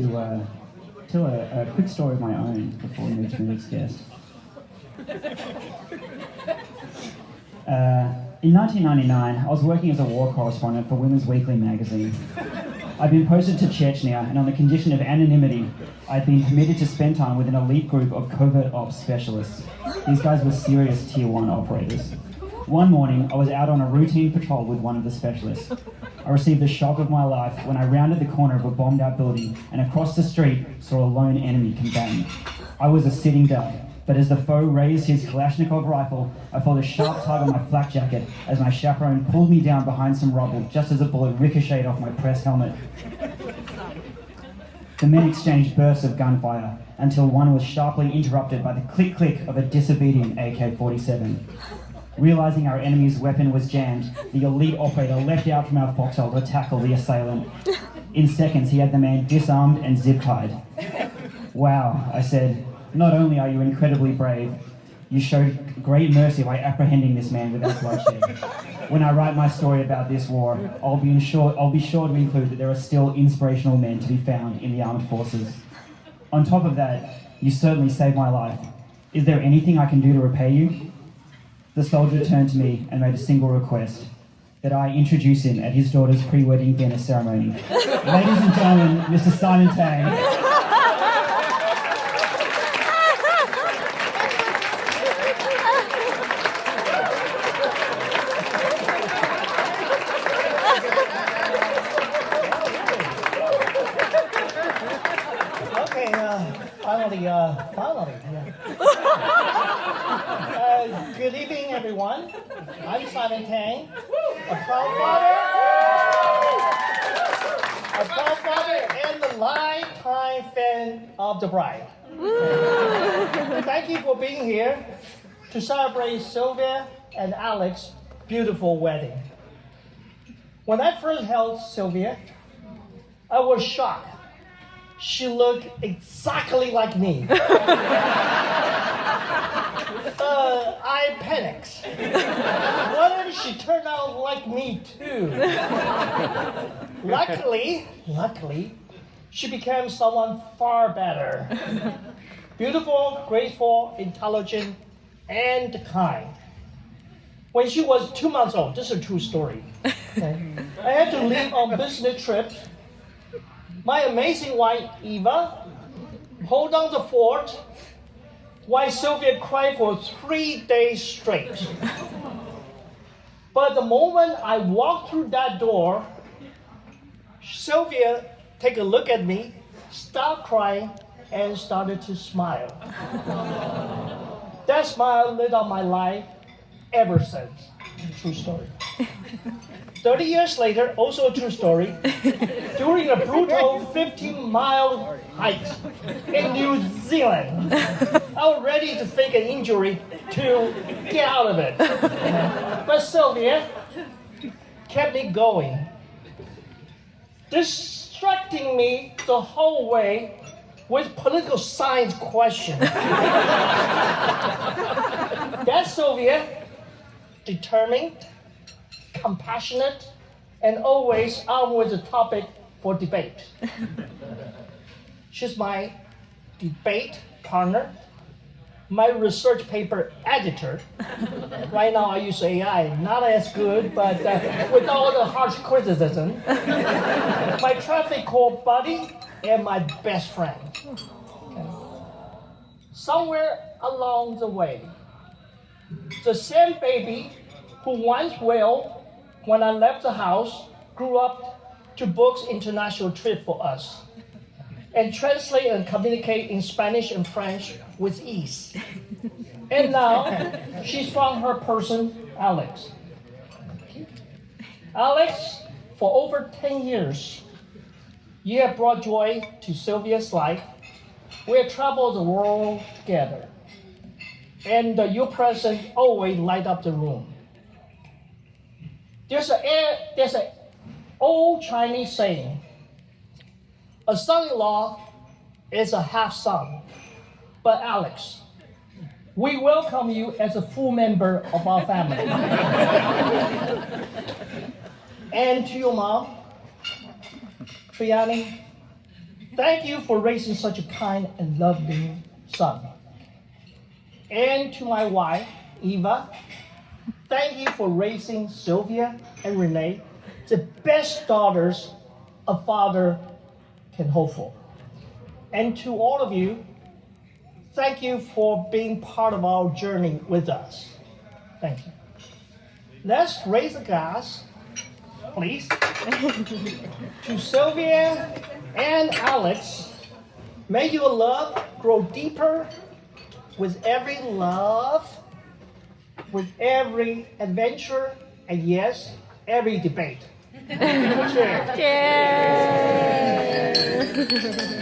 to tell a quick story of my own before we move to the next guest. In 1999, I was working as a war correspondent for Women's Weekly magazine. I'd been posted to Chechnya, and on the condition of anonymity, I'd been permitted to spend time with an elite group of covert ops specialists. These guys were serious Tier 1 operators. One morning, I was out on a routine patrol with one of the specialists. I received the shock of my life when I rounded the corner of a bombed-out building and across the street saw a lone enemy combatant. I was a sitting duck, but as the foe raised his Kalashnikov rifle, I felt a sharp tug on my flak jacket as my chaperone pulled me down behind some rubble just as a bullet ricocheted off my press helmet. The men exchanged bursts of gunfire until one was sharply interrupted by the click-click of a disobedient AK-47. Realizing our enemy's weapon was jammed, the elite operator leapt out from our foxhole to tackle the assailant. In seconds, he had the man disarmed and zip-tied. "Wow," I said, "not only are you incredibly brave, you showed great mercy by apprehending this man without bloodshed. When I write my story about this war, I'll be sure to include that there are still inspirational men to be found in the armed forces. On top of that, you certainly saved my life. Is there anything I can do to repay you?" The soldier turned to me and made a single request, that I introduce him at his daughter's pre-wedding dinner ceremony. Ladies and gentlemen, Mr. Simon Tang. Finally, yeah. Good evening, everyone. I'm Simon Tang, a proud father and a lifetime fan of the bride. Thank you for being here to celebrate Sylvia and Alex's beautiful wedding. When I first held Sylvia, I was shocked. She looked exactly like me. I panicked. What if she turned out like me too? Luckily, she became someone far better. Beautiful, graceful, intelligent, and kind. When she was 2 months old, this is a true story. Okay? I had to leave on business trips. My amazing wife, Eva, hold down the fort while Sylvia cried for 3 days straight. But the moment I walked through that door, Sylvia took a look at me, stopped crying, and started to smile. That smile lit up my life ever since. True story. 30 years later, also a true story, during a brutal 15-mile hike in New Zealand, I was ready to fake an injury to get out of it. But Sylvia kept me going, distracting me the whole way with political science questions. That's Sylvia, determined, compassionate, and always armed with a topic for debate. She's my debate partner, my research paper editor. Right now I use AI, not as good, but with all the harsh criticism. My traffic court buddy and my best friend. Okay. Somewhere along the way, the same baby who once wailed when I left the house grew up to book international trip for us and translate and communicate in Spanish and French with ease. And now she's found her person, Alex. Alex, for over 10 years, you have brought joy to Sylvia's life. We have traveled the world together, and your presence always light up the room. There's an old Chinese saying, a son-in-law is a half-son. But Alex, we welcome you as a full member of our family. And to your mom, Triani, Thank you for raising such a kind and loving son. And to my wife, Eva, thank you for raising Sylvia and Renee, the best daughters a father can hope for. And to all of you, thank you for being part of our journey with us. Thank you. Let's raise a glass, please, to Sylvia and Alex. May your love grow deeper with every love, with every adventure, and yes, every debate. Cheers. Cheers.